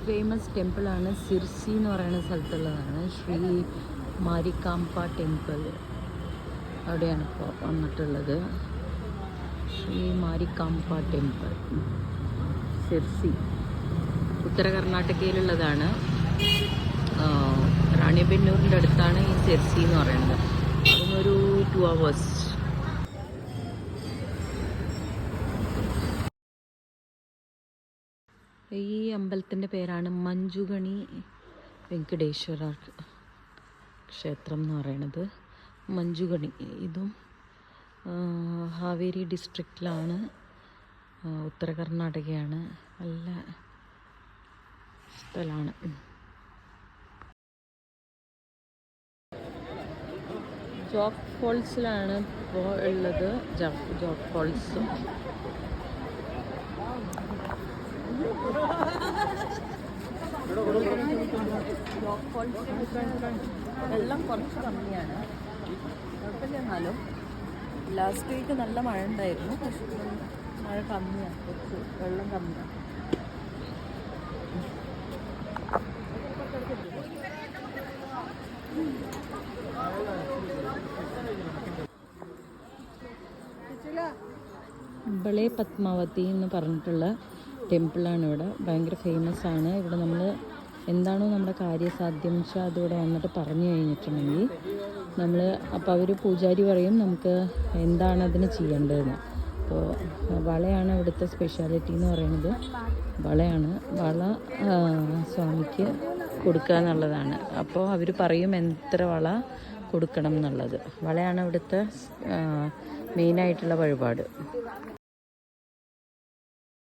Famous ടെമ്പിളാണ്. Zirkzee എന്ന് പറയുന്ന സ്ഥലത്തുള്ളതാണ്. Shri മാരികാംബ temple. അവിടെയാണ് ഇപ്പോൾ വന്നിട്ടുള്ളത്. ശ്രീ മാരികാംബ ടെമ്പിൾ, സിർസി, ഉത്തര കർണാടകയിലുള്ളതാണ്. റാണിബെന്നൂരിൻ്റെ അടുത്താണ് ഈ സിർസി എന്ന് പറയുന്നത്. അതിനൊരു 2 hours. ഈ അമ്പലത്തിൻ്റെ പേരാണ് മഞ്ജുഗണി വെങ്കടേശ്വര ക്ഷേത്രം എന്ന് പറയുന്നത്. മഞ്ജുഗണി, ഇതും ഹാവേരി ഡിസ്ട്രിക്റ്റിലാണ്, ഉത്തര കർണാടകയാണ്. നല്ല സ്ഥലമാണ്. ജോഗ് ഫോൾസിലാണ് ഇപ്പോൾ ഉള്ളത്. ജോഗ് ഫോൾസ് വെള്ളം കുറച്ച് കമ്മിയാണ്. കുഴപ്പമില്ല, എന്നാലും ലാസ്റ്റ് വീക്ക് നല്ല മഴ ഉണ്ടായിരുന്നു. പക്ഷെ മഴ കമ്മിയാണ്, കുറച്ച് വെള്ളം കമ്മിയാണ്. ബളെ പത്മാവതി എന്ന് പറഞ്ഞിട്ടുള്ള ടെമ്പിളാണ് ഇവിടെ. ഭയങ്കര ഫേമസ് ആണ്. ഇവിടെ നമ്മൾ എന്താണോ നമ്മുടെ കാര്യസാധ്യം വെച്ചാൽ അതിവിടെ വന്നിട്ട് പറഞ്ഞു കഴിഞ്ഞിട്ടുണ്ടെങ്കിൽ അപ്പോൾ അവർ പൂജാരി പറയും നമുക്ക് എന്താണ് അതിന് ചെയ്യേണ്ടതെന്ന്. അപ്പോൾ വളയാണ് ഇവിടുത്തെ സ്പെഷ്യാലിറ്റി എന്ന് പറയുന്നത്. വളയാണ്. വള സ്വാമിക്ക് കൊടുക്കുക എന്നുള്ളതാണ്. അപ്പോൾ അവർ പറയും എത്ര വള കൊടുക്കണം എന്നുള്ളത്. വളയാണ് ഇവിടുത്തെ മെയിനായിട്ടുള്ള വഴിപാട്.